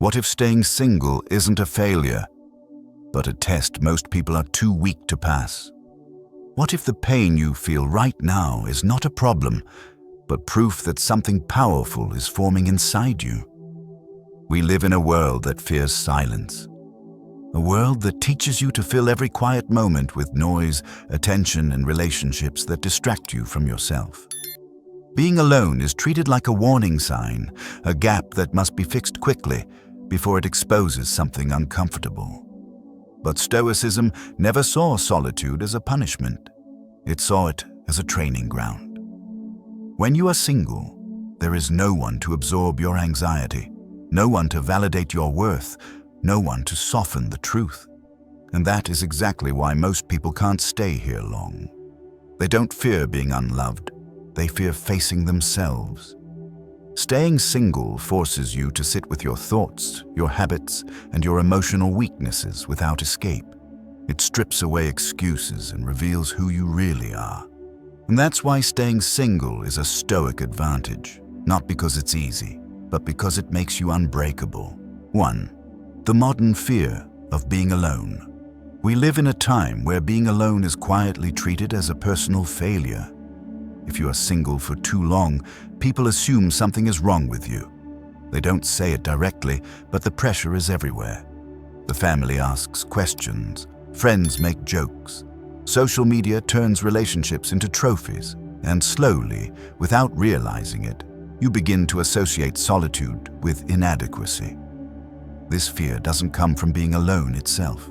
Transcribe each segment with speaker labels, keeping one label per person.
Speaker 1: What if staying single isn't a failure, but a test most people are too weak to pass? What if the pain you feel right now is not a problem, but proof that something powerful is forming inside you? We live in a world that fears silence. A world that teaches you to fill every quiet moment with noise, attention, and relationships that distract you from yourself. Being alone is treated like a warning sign, a gap that must be fixed quickly before it exposes something uncomfortable. But Stoicism never saw solitude as a punishment. It saw it as a training ground. When you are single, there is no one to absorb your anxiety, no one to validate your worth, no one to soften the truth. And that is exactly why most people can't stay here long. They don't fear being unloved, they fear facing themselves. Staying single forces you to sit with your thoughts, your habits, and your emotional weaknesses without escape. It strips away excuses and reveals who you really are. And that's why staying single is a Stoic advantage, not because it's easy, but because it makes you unbreakable. 1. The modern fear of being alone. We live in a time where being alone is quietly treated as a personal failure. If you are single for too long, people assume something is wrong with you. They don't say it directly, but the pressure is everywhere. The family asks questions, friends make jokes. Social media turns relationships into trophies, and slowly, without realizing it, you begin to associate solitude with inadequacy. This fear doesn't come from being alone itself.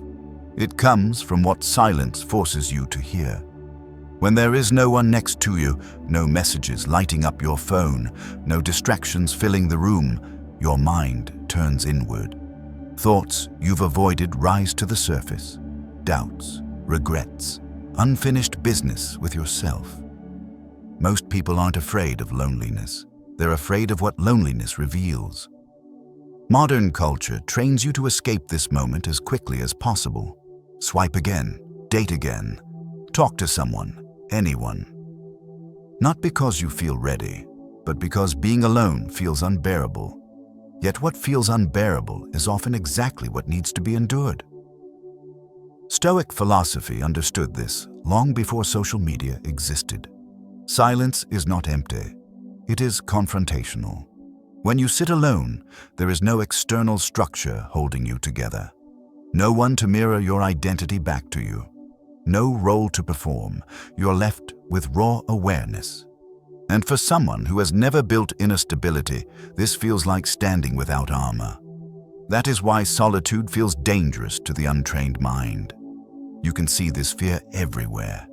Speaker 1: It comes from what silence forces you to hear. When there is no one next to you, no messages lighting up your phone, no distractions filling the room, your mind turns inward. Thoughts you've avoided rise to the surface. Doubts, regrets, unfinished business with yourself. Most people aren't afraid of loneliness. They're afraid of what loneliness reveals. Modern culture trains you to escape this moment as quickly as possible. Swipe again, date again, talk to someone, anyone. Not because you feel ready, but because being alone feels unbearable. Yet what feels unbearable is often exactly what needs to be endured. Stoic philosophy understood this long before social media existed. Silence is not empty. It is confrontational. When you sit alone, there is no external structure holding you together. No one to mirror your identity back to you. No role to perform. You're left with raw awareness. And for someone who has never built inner stability, this feels like standing without armor. That is why solitude feels dangerous to the untrained mind. You can see this fear everywhere.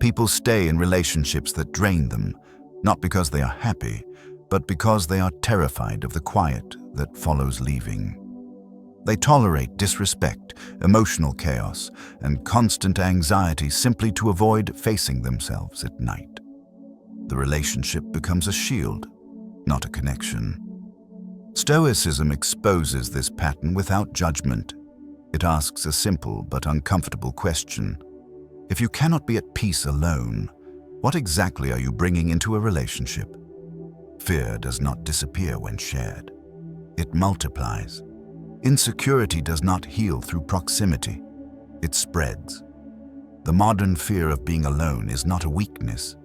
Speaker 1: People stay in relationships that drain them, not because they are happy, but because they are terrified of the quiet that follows leaving. They tolerate disrespect, emotional chaos, and constant anxiety simply to avoid facing themselves at night. The relationship becomes a shield, not a connection. Stoicism exposes this pattern without judgment. It asks a simple but uncomfortable question. If you cannot be at peace alone, what exactly are you bringing into a relationship? Fear does not disappear when shared. It multiplies. Insecurity does not heal through proximity. It spreads. The modern fear of being alone is not a weakness.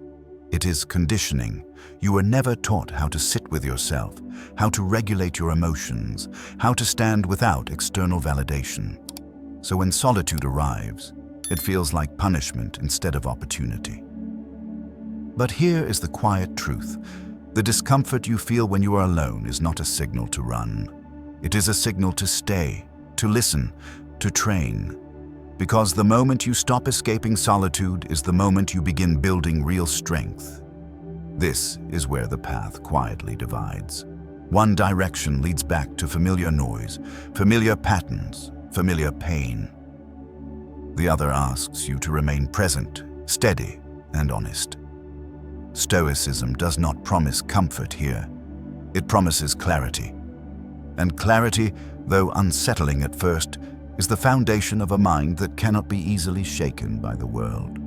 Speaker 1: It is conditioning. You were never taught how to sit with yourself, how to regulate your emotions, how to stand without external validation. So when solitude arrives, it feels like punishment instead of opportunity. But here is the quiet truth. The discomfort you feel when you are alone is not a signal to run. It is a signal to stay, to listen, to train. Because the moment you stop escaping solitude is the moment you begin building real strength. This is where the path quietly divides. One direction leads back to familiar noise, familiar patterns, familiar pain. The other asks you to remain present, steady, and honest. Stoicism does not promise comfort here. It promises clarity. And clarity, though unsettling at first, is the foundation of a mind that cannot be easily shaken by the world.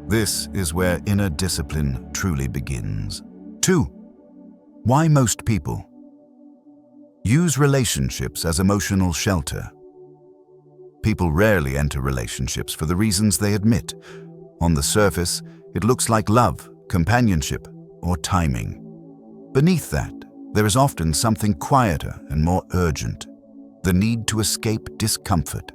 Speaker 1: This is where inner discipline truly begins. 2. Why most people? Use relationships as emotional shelter. People rarely enter relationships for the reasons they admit. On the surface, it looks like love, companionship, or timing. Beneath that, there is often something quieter and more urgent: the need to escape discomfort.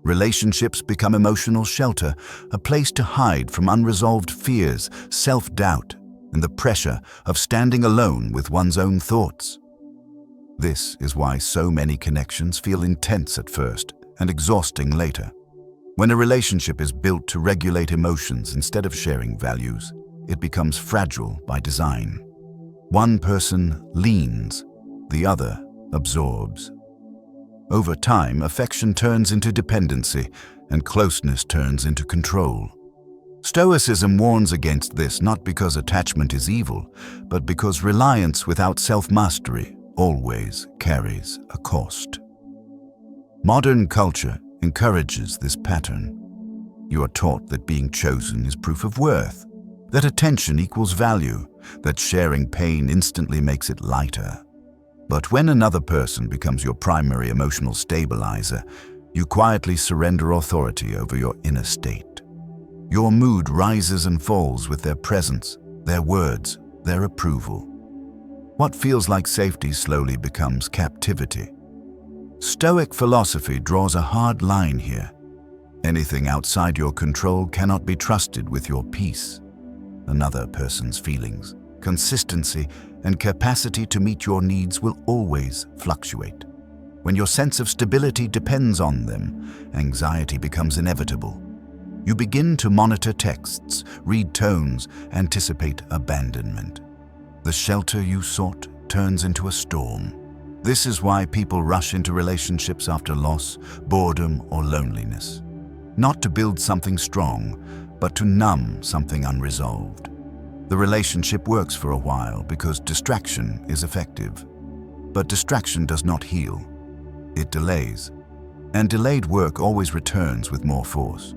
Speaker 1: Relationships become emotional shelter, a place to hide from unresolved fears, self-doubt, and the pressure of standing alone with one's own thoughts. This is why so many connections feel intense at first and exhausting later. When a relationship is built to regulate emotions instead of sharing values, it becomes fragile by design. One person leans, the other absorbs. Over time, affection turns into dependency, and closeness turns into control. Stoicism warns against this not because attachment is evil, but because reliance without self-mastery always carries a cost. Modern culture encourages this pattern. You are taught that being chosen is proof of worth, that attention equals value, that sharing pain instantly makes it lighter. But when another person becomes your primary emotional stabilizer, you quietly surrender authority over your inner state. Your mood rises and falls with their presence, their words, their approval. What feels like safety slowly becomes captivity. Stoic philosophy draws a hard line here. Anything outside your control cannot be trusted with your peace. Another person's feelings, consistency, and capacity to meet your needs will always fluctuate. When your sense of stability depends on them, anxiety becomes inevitable. You begin to monitor texts, read tones, anticipate abandonment. The shelter you sought turns into a storm. This is why people rush into relationships after loss, boredom, or loneliness. Not to build something strong, but to numb something unresolved. The relationship works for a while because distraction is effective. But distraction does not heal. It delays. And delayed work always returns with more force.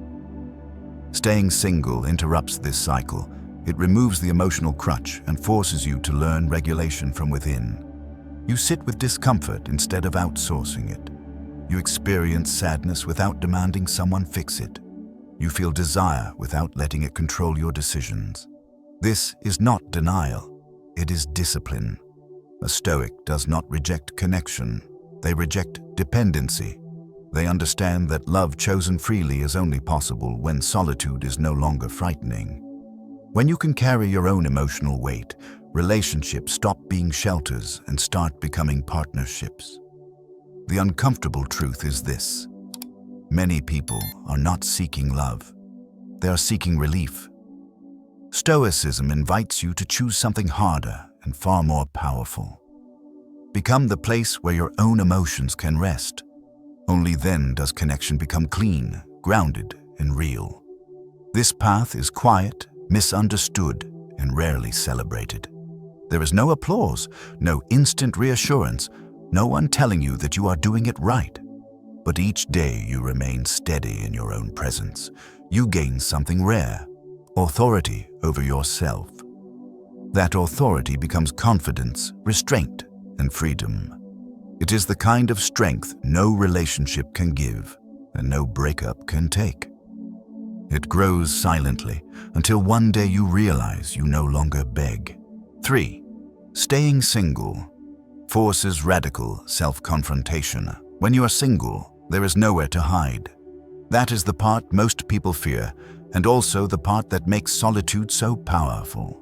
Speaker 1: Staying single interrupts this cycle. It removes the emotional crutch and forces you to learn regulation from within. You sit with discomfort instead of outsourcing it. You experience sadness without demanding someone fix it. You feel desire without letting it control your decisions. This is not denial, it is discipline. A Stoic does not reject connection, they reject dependency. They understand that love chosen freely is only possible when solitude is no longer frightening. When you can carry your own emotional weight, relationships stop being shelters and start becoming partnerships. The uncomfortable truth is this: many people are not seeking love, they are seeking relief. Stoicism invites you to choose something harder and far more powerful. Become the place where your own emotions can rest. Only then does connection become clean, grounded, and real. This path is quiet, misunderstood, and rarely celebrated. There is no applause, no instant reassurance, no one telling you that you are doing it right. But each day you remain steady in your own presence. You gain something rare: authority over yourself. That authority becomes confidence, restraint, and freedom. It is the kind of strength no relationship can give and no breakup can take. It grows silently until one day you realize you no longer beg. 3. Staying single forces radical self-confrontation. When you are single, there is nowhere to hide. That is the part most people fear, and also the part that makes solitude so powerful.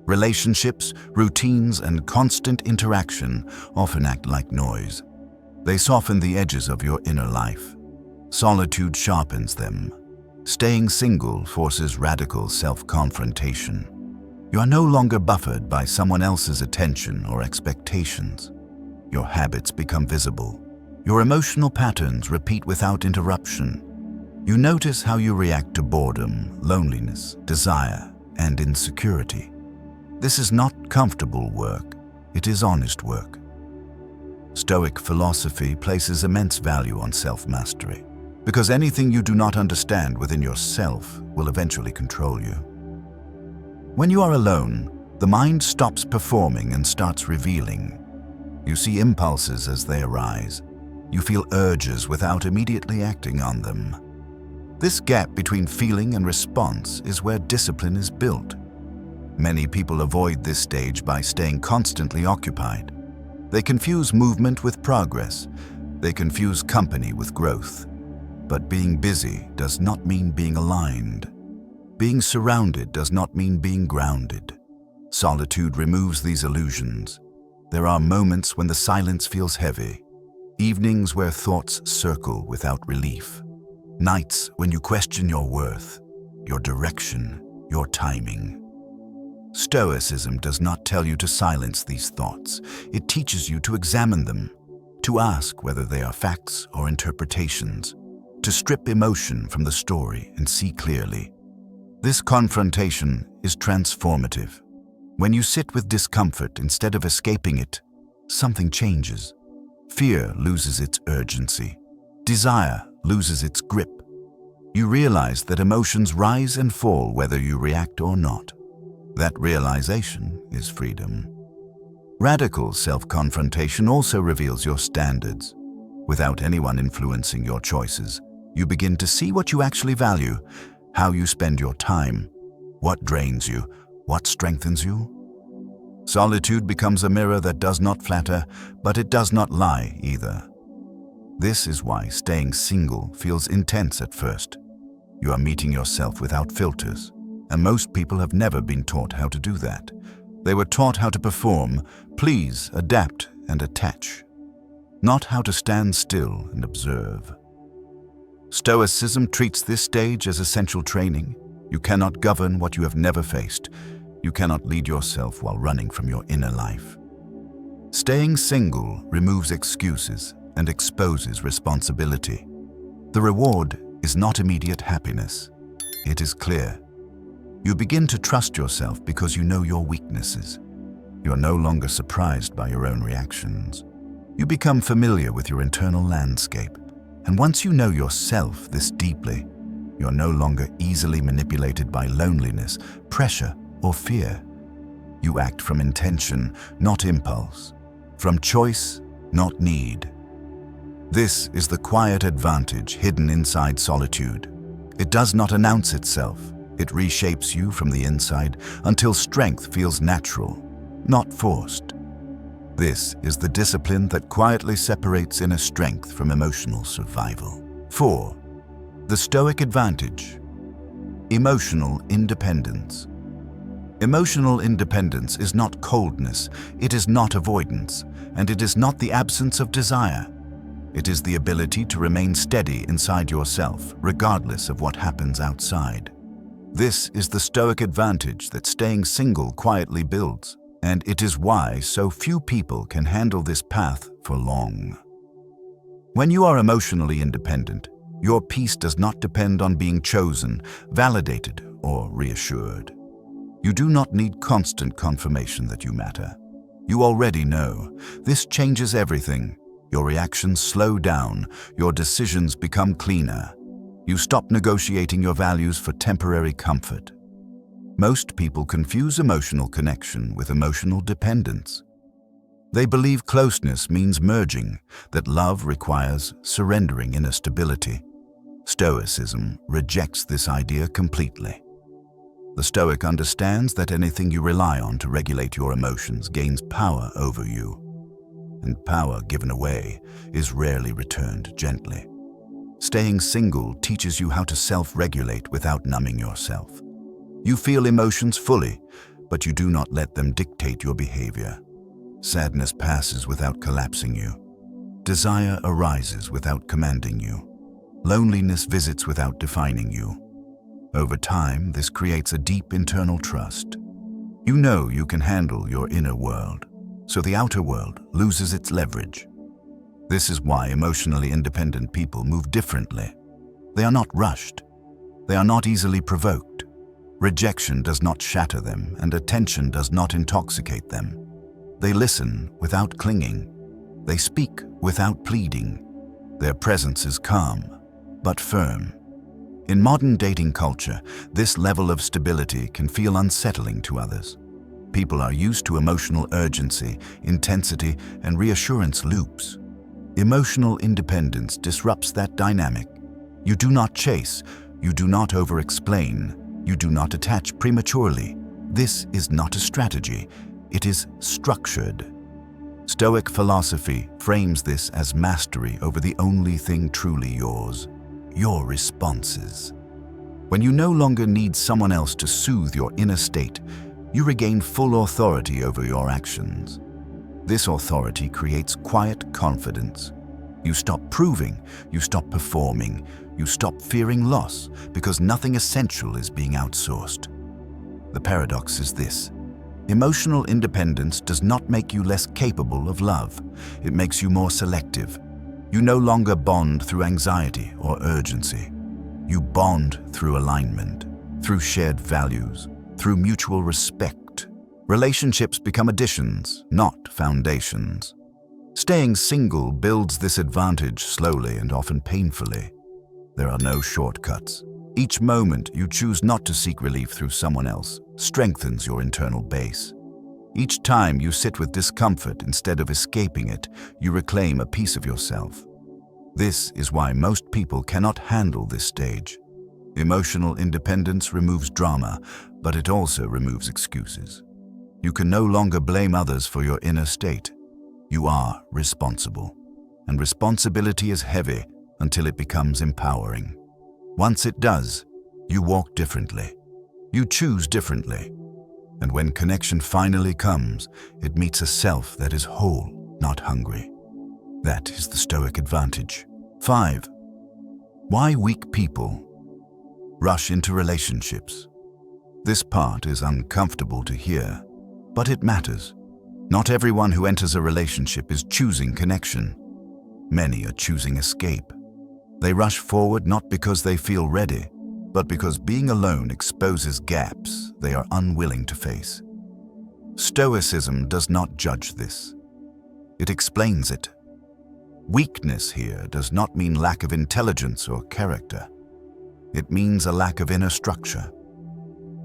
Speaker 1: Relationships, routines, and constant interaction often act like noise. They soften the edges of your inner life. Solitude sharpens them. Staying single forces radical self-confrontation. You are no longer buffered by someone else's attention or expectations. Your habits become visible. Your emotional patterns repeat without interruption. You notice how you react to boredom, loneliness, desire, and insecurity. This is not comfortable work, it is honest work. Stoic philosophy places immense value on self-mastery, because anything you do not understand within yourself will eventually control you. When you are alone, the mind stops performing and starts revealing. You see impulses as they arise. You feel urges without immediately acting on them. This gap between feeling and response is where discipline is built. Many people avoid this stage by staying constantly occupied. They confuse movement with progress. They confuse company with growth. But being busy does not mean being aligned. Being surrounded does not mean being grounded. Solitude removes these illusions. There are moments when the silence feels heavy, evenings where thoughts circle without relief, nights when you question your worth, your direction, your timing. Stoicism does not tell you to silence these thoughts. It teaches you to examine them, to ask whether they are facts or interpretations, to strip emotion from the story and see clearly. This confrontation is transformative. When you sit with discomfort instead of escaping it, something changes. Fear loses its urgency. Desire loses its grip. You realize that emotions rise and fall whether you react or not. That realization is freedom. Radical self-confrontation also reveals your standards. Without anyone influencing your choices, you begin to see what you actually value, how you spend your time, what drains you, what strengthens you. Solitude becomes a mirror that does not flatter, but it does not lie either. This is why staying single feels intense at first. You are meeting yourself without filters, and most people have never been taught how to do that. They were taught how to perform, please, adapt, and attach, not how to stand still and observe. Stoicism treats this stage as essential training. You cannot govern what you have never faced. You cannot lead yourself while running from your inner life. Staying single removes excuses and exposes responsibility. The reward is not immediate happiness. It is clear. You begin to trust yourself because you know your weaknesses. You are no longer surprised by your own reactions. You become familiar with your internal landscape. And once you know yourself this deeply, you are no longer easily manipulated by loneliness, pressure, or fear. You act from intention, not impulse, from choice, not need. This is the quiet advantage hidden inside solitude. It does not announce itself. It reshapes you from the inside until strength feels natural, not forced. This is the discipline that quietly separates inner strength from emotional survival. 4. The Stoic advantage. Emotional independence. Emotional independence is not coldness, it is not avoidance, and it is not the absence of desire. It is the ability to remain steady inside yourself, regardless of what happens outside. This is the Stoic advantage that staying single quietly builds, and it is why so few people can handle this path for long. When you are emotionally independent, your peace does not depend on being chosen, validated, or reassured. You do not need constant confirmation that you matter. You already know. This changes everything. Your reactions slow down, your decisions become cleaner. You stop negotiating your values for temporary comfort. Most people confuse emotional connection with emotional dependence. They believe closeness means merging, that love requires surrendering inner stability. Stoicism rejects this idea completely. The Stoic understands that anything you rely on to regulate your emotions gains power over you, and power given away is rarely returned gently. Staying single teaches you how to self-regulate without numbing yourself. You feel emotions fully, but you do not let them dictate your behavior. Sadness passes without collapsing you. Desire arises without commanding you. Loneliness visits without defining you. Over time, this creates a deep internal trust. You know you can handle your inner world, so the outer world loses its leverage. This is why emotionally independent people move differently. They are not rushed. They are not easily provoked. Rejection does not shatter them, and attention does not intoxicate them. They listen without clinging. They speak without pleading. Their presence is calm, but firm. In modern dating culture, this level of stability can feel unsettling to others. People are used to emotional urgency, intensity, and reassurance loops. Emotional independence disrupts that dynamic. You do not chase, you do not over-explain, you do not attach prematurely. This is not a strategy, it is structured. Stoic philosophy frames this as mastery over the only thing truly yours, your responses. When you no longer need someone else to soothe your inner state, you regain full authority over your actions. This authority creates quiet confidence. You stop proving, you stop performing, you stop fearing loss because nothing essential is being outsourced. The paradox is this: emotional independence does not make you less capable of love. It makes you more selective. You no longer bond through anxiety or urgency. You bond through alignment, through shared values, through mutual respect. Relationships become additions, not foundations. Staying single builds this advantage slowly and often painfully. There are no shortcuts. Each moment you choose not to seek relief through someone else strengthens your internal base. Each time you sit with discomfort instead of escaping it, you reclaim a piece of yourself. This is why most people cannot handle this stage. Emotional independence removes drama, but it also removes excuses. You can no longer blame others for your inner state. You are responsible, and responsibility is heavy until it becomes empowering. Once it does, you walk differently. You choose differently. And when connection finally comes, it meets a self that is whole, not hungry. That is the Stoic advantage. 5. Why weak people rush into relationships. This part is uncomfortable to hear, but it matters. Not everyone who enters a relationship is choosing connection. Many are choosing escape. They rush forward not because they feel ready, but because being alone exposes gaps they are unwilling to face. Stoicism does not judge this. It explains it. Weakness here does not mean lack of intelligence or character. It means a lack of inner structure.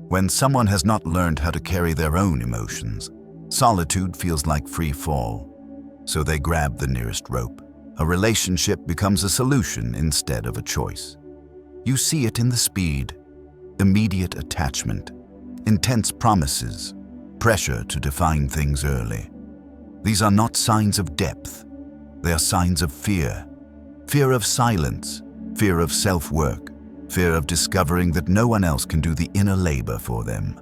Speaker 1: When someone has not learned how to carry their own emotions, solitude feels like free fall, so they grab the nearest rope. A relationship becomes a solution instead of a choice. You see it in the speed, immediate attachment, intense promises, pressure to define things early. These are not signs of depth. They are signs of fear. Fear of silence, fear of self-work, fear of discovering that no one else can do the inner labor for them.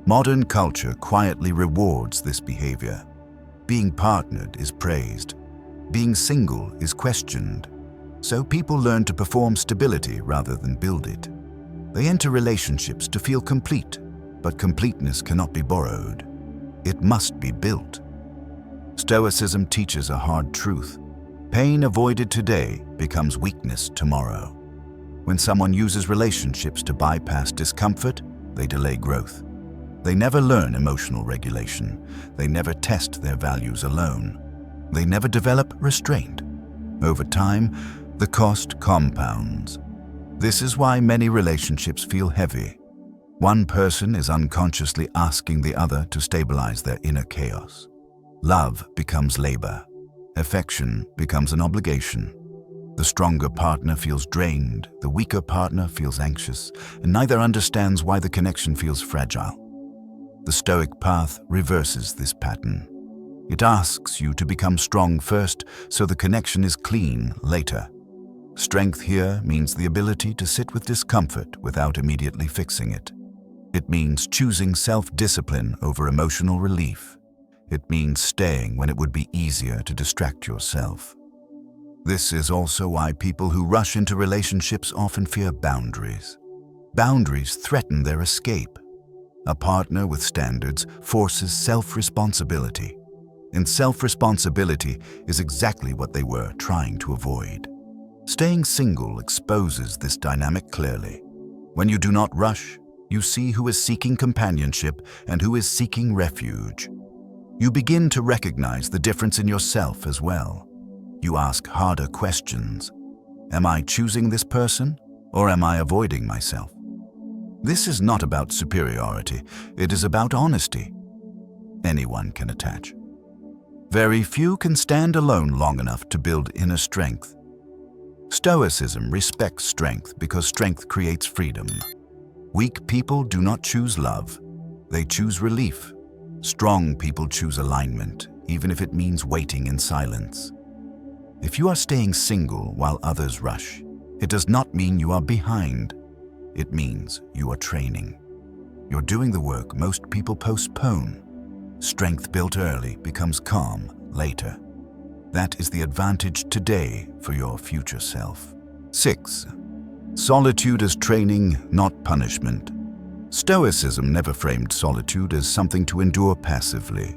Speaker 1: Modern culture quietly rewards this behavior. Being partnered is praised. Being single is questioned. So people learn to perform stability rather than build it. They enter relationships to feel complete, but completeness cannot be borrowed. It must be built. Stoicism teaches a hard truth. Pain avoided today becomes weakness tomorrow. When someone uses relationships to bypass discomfort, they delay growth. They never learn emotional regulation. They never test their values alone. They never develop restraint. Over time, the cost compounds. This is why many relationships feel heavy. One person is unconsciously asking the other to stabilize their inner chaos. Love becomes labor. Affection becomes an obligation. The stronger partner feels drained, the weaker partner feels anxious, and neither understands why the connection feels fragile. The Stoic path reverses this pattern. It asks you to become strong first, so the connection is clean later. Strength here means the ability to sit with discomfort without immediately fixing it. It means choosing self-discipline over emotional relief. It means staying when it would be easier to distract yourself. This is also why people who rush into relationships often fear boundaries. Boundaries threaten their escape. A partner with standards forces self-responsibility. And self-responsibility is exactly what they were trying to avoid. Staying single exposes this dynamic clearly. When you do not rush, you see who is seeking companionship and who is seeking refuge. You begin to recognize the difference in yourself as well. You ask harder questions. Am I choosing this person, or am I avoiding myself? This is not about superiority. It is about honesty. anyone can attach. Very few can stand alone long enough to build inner strength. Stoicism respects strength because strength creates freedom. Weak people do not choose love, they choose relief. Strong people choose alignment, even if it means waiting in silence. If you are staying single while others rush, it does not mean you are behind. It means you are training. You're doing the work most people postpone. Strength built early becomes calm later. That is the advantage today for your future self. 6. Solitude as training, not punishment. Stoicism never framed solitude as something to endure passively.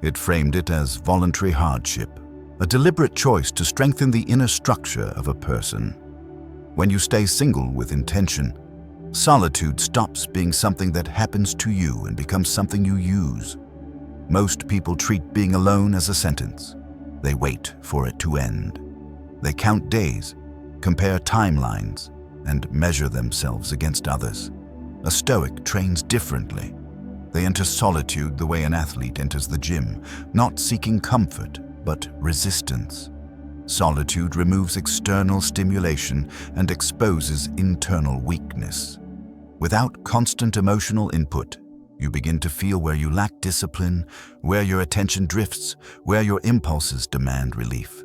Speaker 1: It framed it as voluntary hardship, a deliberate choice to strengthen the inner structure of a person. When you stay single with intention, solitude stops being something that happens to you and becomes something you use. Most people treat being alone as a sentence. They wait for it to end. They count days, compare timelines, and measure themselves against others. A Stoic trains differently. They enter solitude the way an athlete enters the gym, not seeking comfort, but resistance. Solitude removes external stimulation and exposes internal weakness. Without constant emotional input, you begin to feel where you lack discipline, where your attention drifts, where your impulses demand relief.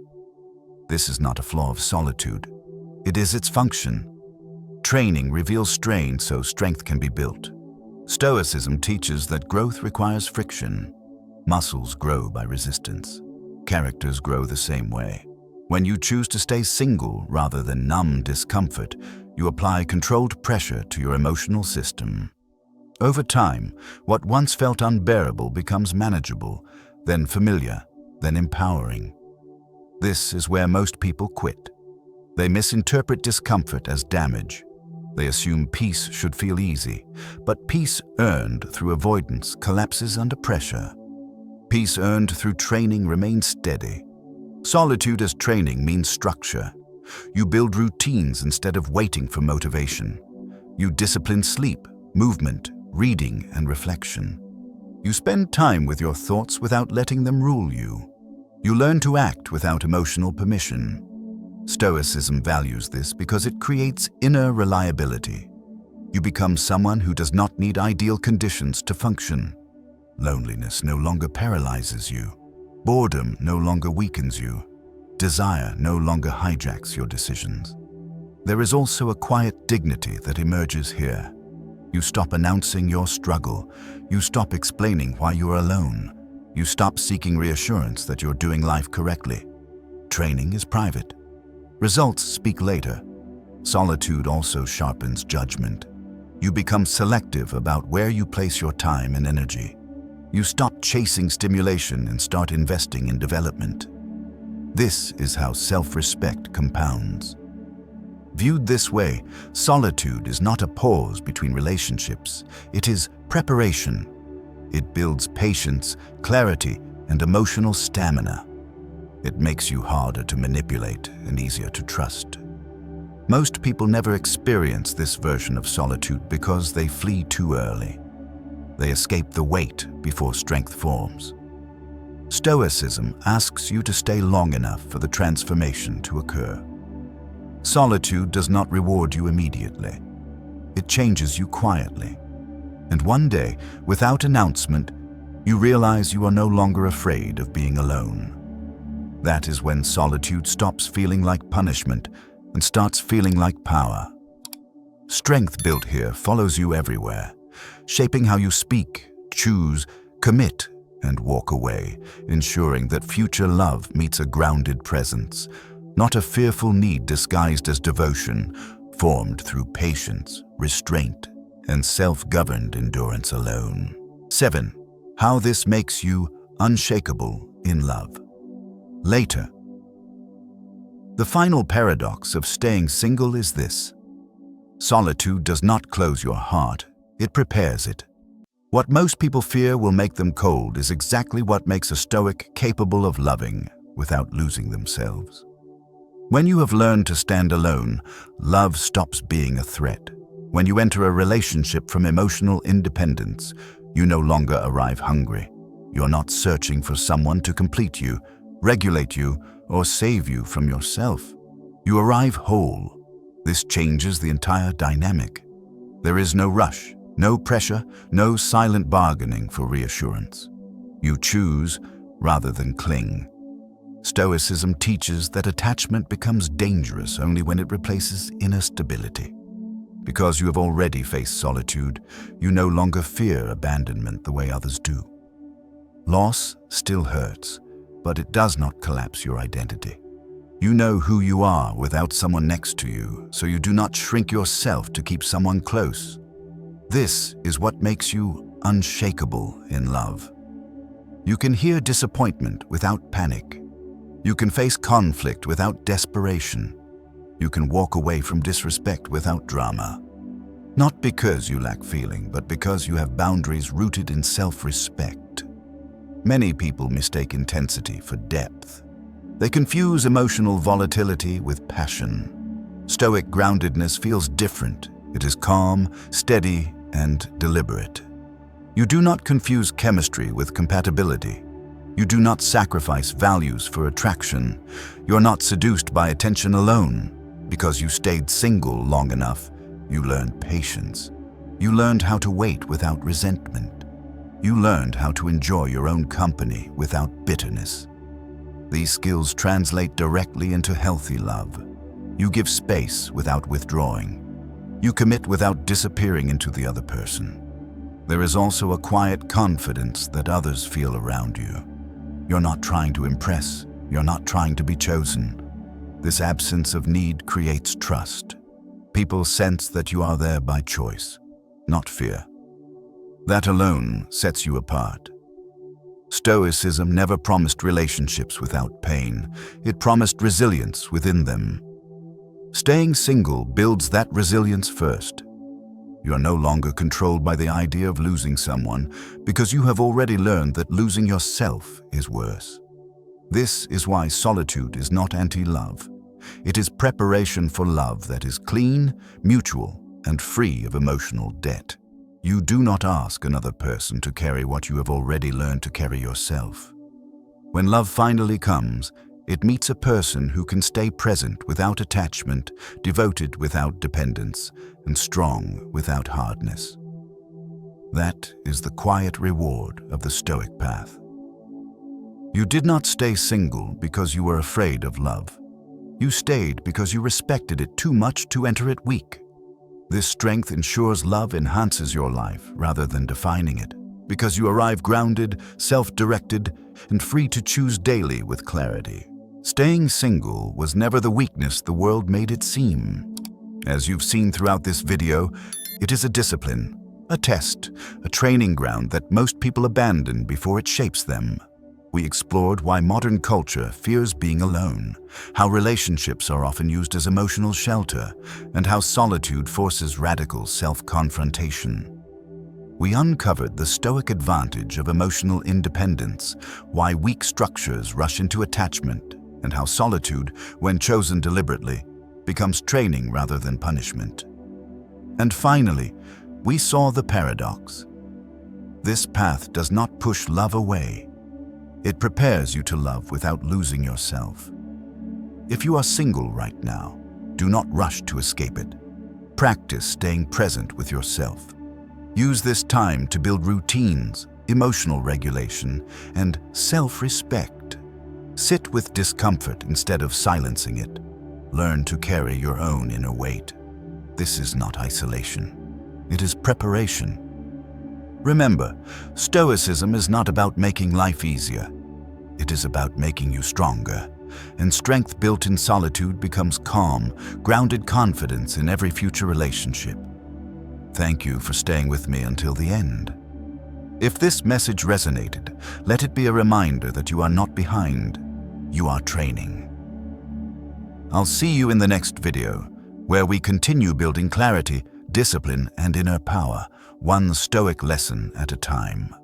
Speaker 1: This is not a flaw of solitude. It is its function. Training reveals strain so strength can be built. Stoicism teaches that growth requires friction. Muscles grow by resistance. Characters grow the same way. When you choose to stay single rather than numb discomfort, you apply controlled pressure to your emotional system. Over time, what once felt unbearable becomes manageable, then familiar, then empowering. This is where most people quit. They misinterpret discomfort as damage. They assume peace should feel easy, but peace earned through avoidance collapses under pressure. Peace earned through training remains steady. Solitude as training means structure. You build routines instead of waiting for motivation. You discipline sleep, movement, reading, and reflection. You spend time with your thoughts without letting them rule you. You learn to act without emotional permission. Stoicism values this because it creates inner reliability. You become someone who does not need ideal conditions to function. Loneliness no longer paralyzes you. Boredom no longer weakens you. Desire no longer hijacks your decisions. There is also a quiet dignity that emerges here. You stop announcing your struggle. You stop explaining why you're alone. You stop seeking reassurance that you're doing life correctly. Training is private. Results speak later. Solitude also sharpens judgment. You become selective about where you place your time and energy. You stop chasing stimulation and start investing in development. This is how self-respect compounds. Viewed this way, solitude is not a pause between relationships. It is preparation. It builds patience, clarity, and emotional stamina. It makes you harder to manipulate and easier to trust. Most people never experience this version of solitude because they flee too early. They escape the weight before strength forms. Stoicism asks you to stay long enough for the transformation to occur. Solitude does not reward you immediately. It changes you quietly. And one day, without announcement, you realize you are no longer afraid of being alone. That is when solitude stops feeling like punishment and starts feeling like power. Strength built here follows you everywhere, shaping how you speak, choose, commit, and walk away, ensuring that future love meets a grounded presence, not a fearful need disguised as devotion, formed through patience, restraint, and self-governed endurance alone. 7. How this makes you unshakable in love. Later. The final paradox of staying single is this. Solitude does not close your heart, it prepares it. What most people fear will make them cold is exactly what makes a Stoic capable of loving without losing themselves. When you have learned to stand alone, love stops being a threat. When you enter a relationship from emotional independence, you no longer arrive hungry. You're not searching for someone to complete you, regulate you, or save you from yourself. You arrive whole. This changes the entire dynamic. There is no rush, no pressure, no silent bargaining for reassurance. You choose rather than cling. Stoicism teaches that attachment becomes dangerous only when it replaces inner stability. Because you have already faced solitude, you no longer fear abandonment the way others do. Loss still hurts, but it does not collapse your identity. You know who you are without someone next to you, so you do not shrink yourself to keep someone close. This is what makes you unshakable in love. You can hear disappointment without panic. You can face conflict without desperation. You can walk away from disrespect without drama. Not because you lack feeling, but because you have boundaries rooted in self-respect. Many people mistake intensity for depth. They confuse emotional volatility with passion. Stoic groundedness feels different. It is calm, steady, and deliberate. You do not confuse chemistry with compatibility. You do not sacrifice values for attraction. You are not seduced by attention alone. Because you stayed single long enough, you learned patience. You learned how to wait without resentment. You learned how to enjoy your own company without bitterness. These skills translate directly into healthy love. You give space without withdrawing. You commit without disappearing into the other person. There is also a quiet confidence that others feel around you. You're not trying to impress. You're not trying to be chosen. This absence of need creates trust. People sense that you are there by choice, not fear. That alone sets you apart. Stoicism never promised relationships without pain. It promised resilience within them. Staying single builds that resilience first. You are no longer controlled by the idea of losing someone because you have already learned that losing yourself is worse. This is why solitude is not anti-love. It is preparation for love that is clean, mutual, and free of emotional debt. You do not ask another person to carry what you have already learned to carry yourself. When love finally comes, it meets a person who can stay present without attachment, devoted without dependence, and strong without hardness. That is the quiet reward of the Stoic path. You did not stay single because you were afraid of love. You stayed because you respected it too much to enter it weak. This strength ensures love enhances your life rather than defining it, because you arrive grounded, self-directed, and free to choose daily with clarity. Staying single was never the weakness the world made it seem. As you've seen throughout this video, it is a discipline, a test, a training ground that most people abandon before it shapes them. We explored why modern culture fears being alone, how relationships are often used as emotional shelter, and how solitude forces radical self-confrontation. We uncovered the Stoic advantage of emotional independence, why weak structures rush into attachment, and how solitude, when chosen deliberately, becomes training rather than punishment. And finally, we saw the paradox. This path does not push love away. It prepares you to love without losing yourself. If you are single right now, do not rush to escape it. Practice staying present with yourself. Use this time to build routines, emotional regulation, and self-respect. Sit with discomfort instead of silencing it. Learn to carry your own inner weight. This is not isolation. It is preparation. Remember, Stoicism is not about making life easier. It is about making you stronger, and strength built in solitude becomes calm, grounded confidence in every future relationship. Thank you for staying with me until the end. If this message resonated, let it be a reminder that you are not behind, you are training. I'll see you in the next video, where we continue building clarity, discipline, and inner power, one Stoic lesson at a time.